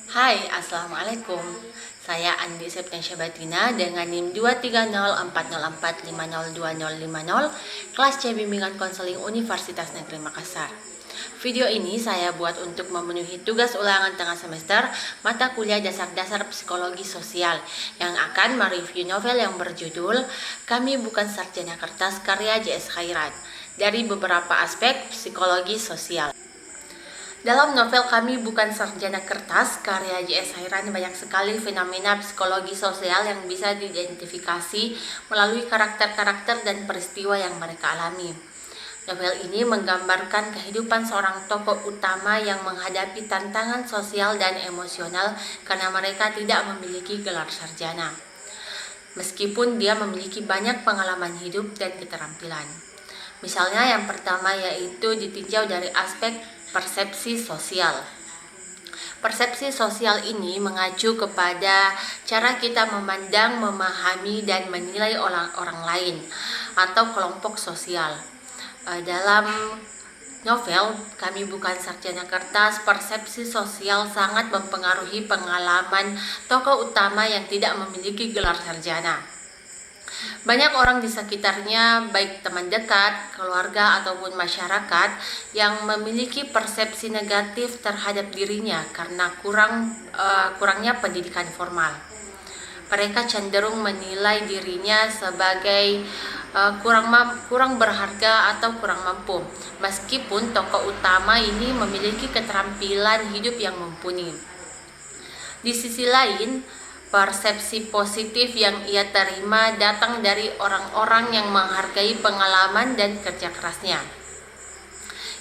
Hai, Assalamualaikum. Saya Andi Septiansya Batina dengan NIM 23040450250, kelas C Bimbingan Konseling Universitas Negeri Makassar. Video ini saya buat untuk memenuhi tugas ulangan tengah semester mata kuliah dasar-dasar psikologi sosial yang akan mereview novel yang berjudul Kami Bukan Sarjana Kertas karya J.S. Khairat dari beberapa aspek psikologi sosial. Dalam novel Kami Bukan Sarjana Kertas karya J.S. Khairat banyak sekali fenomena psikologi sosial yang bisa diidentifikasi melalui karakter-karakter dan peristiwa yang mereka alami. Novel ini menggambarkan kehidupan seorang tokoh utama yang menghadapi tantangan sosial dan emosional karena mereka tidak memiliki gelar sarjana. Meskipun dia memiliki banyak pengalaman hidup dan keterampilan. Misalnya yang pertama yaitu ditinjau dari aspek persepsi sosial. Persepsi sosial ini mengacu kepada cara kita memandang, memahami, dan menilai orang lain atau kelompok sosial. Dalam novel Kami Bukan Sarjana Kertas, persepsi sosial sangat mempengaruhi pengalaman tokoh utama yang tidak memiliki gelar sarjana. Banyak orang di sekitarnya, baik teman dekat, keluarga, ataupun masyarakat yang memiliki persepsi negatif terhadap dirinya karena kurangnya pendidikan formal. Mereka cenderung menilai dirinya sebagai kurang berharga atau kurang mampu, meskipun tokoh utama ini memiliki keterampilan hidup yang mumpuni. Di sisi lain, persepsi positif yang ia terima datang dari orang-orang yang menghargai pengalaman dan kerja kerasnya.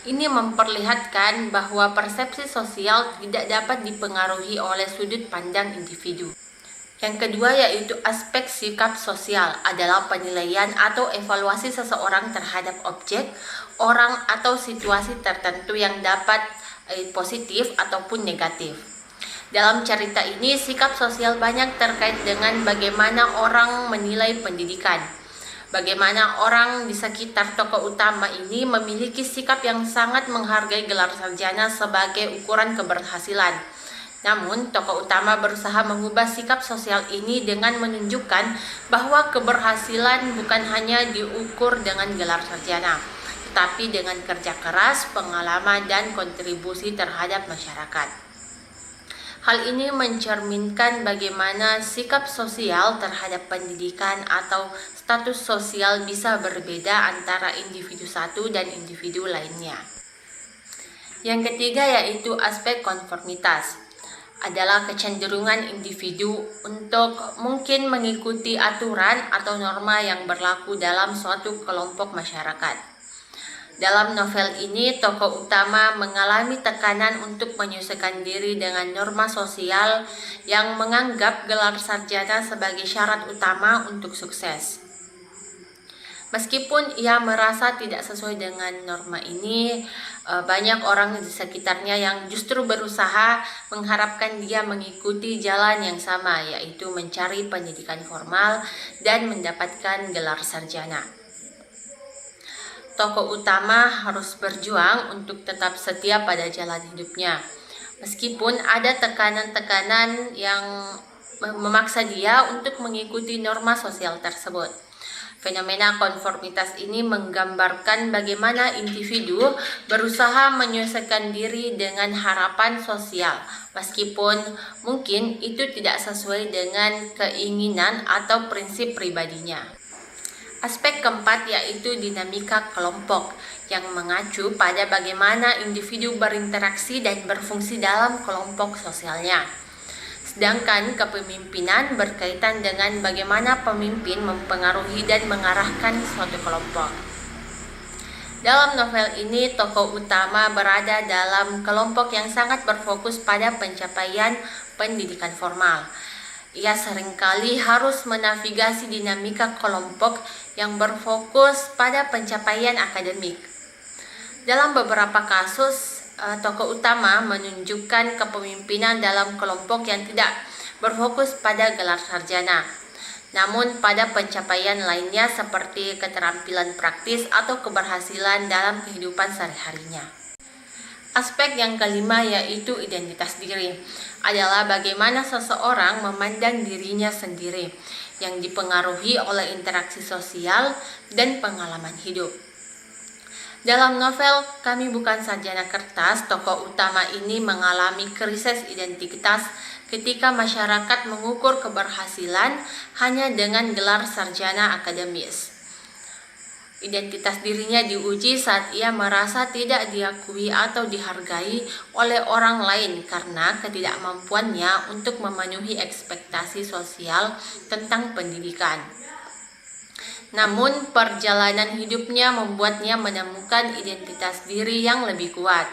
Ini memperlihatkan bahwa persepsi sosial tidak dapat dipengaruhi oleh sudut pandang individu. Yang kedua yaitu aspek sikap sosial adalah penilaian atau evaluasi seseorang terhadap objek, orang, atau situasi tertentu yang dapat positif ataupun negatif. Dalam cerita ini, sikap sosial banyak terkait dengan bagaimana orang menilai pendidikan. Bagaimana orang di sekitar tokoh utama ini memiliki sikap yang sangat menghargai gelar sarjana sebagai ukuran keberhasilan. Namun, tokoh utama berusaha mengubah sikap sosial ini dengan menunjukkan bahwa keberhasilan bukan hanya diukur dengan gelar sarjana, tetapi dengan kerja keras, pengalaman, dan kontribusi terhadap masyarakat. Hal ini mencerminkan bagaimana sikap sosial terhadap pendidikan atau status sosial bisa berbeda antara individu satu dan individu lainnya. Yang ketiga yaitu aspek konformitas adalah kecenderungan individu untuk mungkin mengikuti aturan atau norma yang berlaku dalam suatu kelompok masyarakat. Dalam novel ini, tokoh utama mengalami tekanan untuk menyesuaikan diri dengan norma sosial yang menganggap gelar sarjana sebagai syarat utama untuk sukses. Meskipun ia merasa tidak sesuai dengan norma ini, banyak orang di sekitarnya yang justru berusaha mengharapkan dia mengikuti jalan yang sama, yaitu mencari pendidikan formal dan mendapatkan gelar sarjana. Tokoh utama harus berjuang untuk tetap setia pada jalan hidupnya, meskipun ada tekanan-tekanan yang memaksa dia untuk mengikuti norma sosial tersebut. Fenomena konformitas ini menggambarkan bagaimana individu berusaha menyesuaikan diri dengan harapan sosial, meskipun mungkin itu tidak sesuai dengan keinginan atau prinsip pribadinya. Aspek keempat yaitu dinamika kelompok yang mengacu pada bagaimana individu berinteraksi dan berfungsi dalam kelompok sosialnya. Sedangkan kepemimpinan berkaitan dengan bagaimana pemimpin mempengaruhi dan mengarahkan suatu kelompok. Dalam novel ini, tokoh utama berada dalam kelompok yang sangat berfokus pada pencapaian pendidikan formal. Ia seringkali harus menavigasi dinamika kelompok yang berfokus pada pencapaian akademik. Dalam beberapa kasus, tokoh utama menunjukkan kepemimpinan dalam kelompok yang tidak berfokus pada gelar sarjana, namun pada pencapaian lainnya seperti keterampilan praktis atau keberhasilan dalam kehidupan sehari-harinya. Aspek yang kelima yaitu identitas diri adalah bagaimana seseorang memandang dirinya sendiri yang dipengaruhi oleh interaksi sosial dan pengalaman hidup. Dalam novel Kami Bukan Sarjana Kertas, tokoh utama ini mengalami krisis identitas ketika masyarakat mengukur keberhasilan hanya dengan gelar sarjana akademis. Identitas dirinya diuji saat ia merasa tidak diakui atau dihargai oleh orang lain karena ketidakmampuannya untuk memenuhi ekspektasi sosial tentang pendidikan. Namun, perjalanan hidupnya membuatnya menemukan identitas diri yang lebih kuat,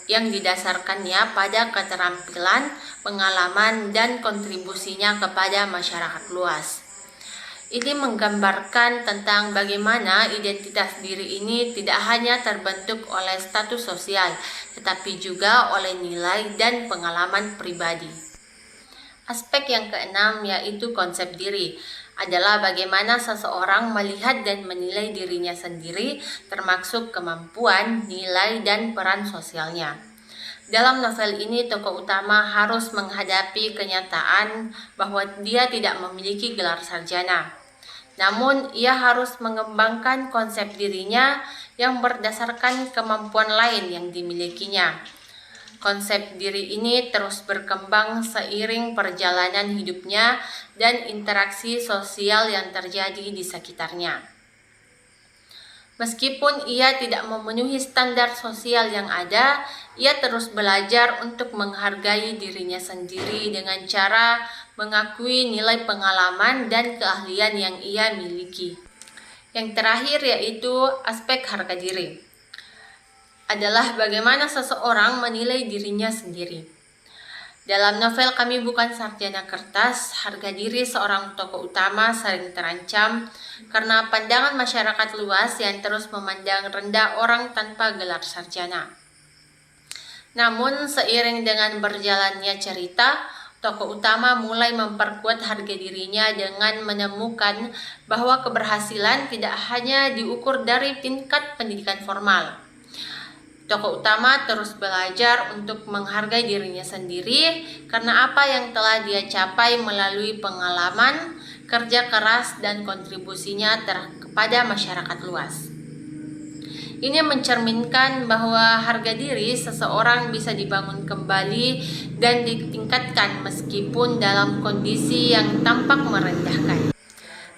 yang didasarkannya pada keterampilan, pengalaman, dan kontribusinya kepada masyarakat luas. Ini menggambarkan tentang bagaimana identitas diri ini tidak hanya terbentuk oleh status sosial, tetapi juga oleh nilai dan pengalaman pribadi. Aspek yang keenam yaitu konsep diri adalah bagaimana seseorang melihat dan menilai dirinya sendiri, termasuk kemampuan, nilai, dan peran sosialnya. Dalam novel ini, tokoh utama harus menghadapi kenyataan bahwa dia tidak memiliki gelar sarjana. Namun, ia harus mengembangkan konsep dirinya yang berdasarkan kemampuan lain yang dimilikinya. Konsep diri ini terus berkembang seiring perjalanan hidupnya dan interaksi sosial yang terjadi di sekitarnya. Meskipun ia tidak memenuhi standar sosial yang ada, ia terus belajar untuk menghargai dirinya sendiri dengan cara mengakui nilai pengalaman dan keahlian yang ia miliki. Yang terakhir yaitu aspek harga diri adalah bagaimana seseorang menilai dirinya sendiri. Dalam novel Kami Bukan Sarjana Kertas, harga diri seorang tokoh utama sering terancam karena pandangan masyarakat luas yang terus memandang rendah orang tanpa gelar sarjana. Namun, seiring dengan berjalannya cerita, tokoh utama mulai memperkuat harga dirinya dengan menemukan bahwa keberhasilan tidak hanya diukur dari tingkat pendidikan formal. Tokoh utama terus belajar untuk menghargai dirinya sendiri karena apa yang telah dia capai melalui pengalaman, kerja keras, dan kontribusinya kepada masyarakat luas. Ini mencerminkan bahwa harga diri seseorang bisa dibangun kembali dan ditingkatkan meskipun dalam kondisi yang tampak merendahkan.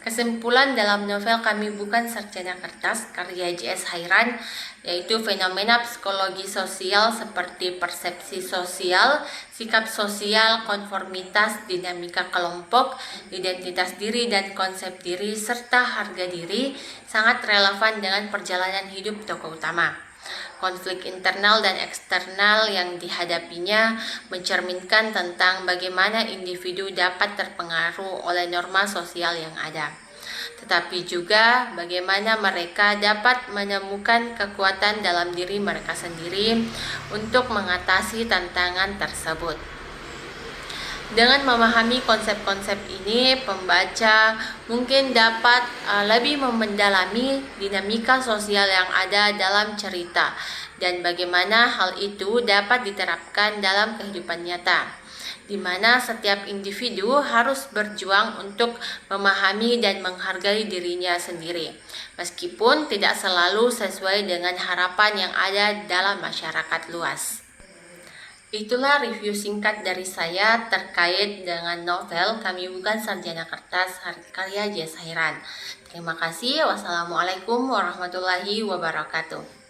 Kesimpulan dalam novel Kami Bukan Sarjana Kertas karya J.S. Hairan yaitu fenomena psikologi sosial seperti persepsi sosial, sikap sosial, konformitas, dinamika kelompok, identitas diri dan konsep diri, serta harga diri sangat relevan dengan perjalanan hidup tokoh utama. Konflik internal dan eksternal yang dihadapinya mencerminkan tentang bagaimana individu dapat terpengaruh oleh norma sosial yang ada, tetapi juga bagaimana mereka dapat menemukan kekuatan dalam diri mereka sendiri untuk mengatasi tantangan tersebut. Dengan memahami konsep-konsep ini, pembaca mungkin dapat lebih mendalami dinamika sosial yang ada dalam cerita dan bagaimana hal itu dapat diterapkan dalam kehidupan nyata, di mana setiap individu harus berjuang untuk memahami dan menghargai dirinya sendiri, meskipun tidak selalu sesuai dengan harapan yang ada dalam masyarakat luas. Itulah review singkat dari saya terkait dengan novel Kami Bukan Sarjana Kertas karya J.S. Hairan. Terima kasih. Wassalamualaikum warahmatullahi wabarakatuh.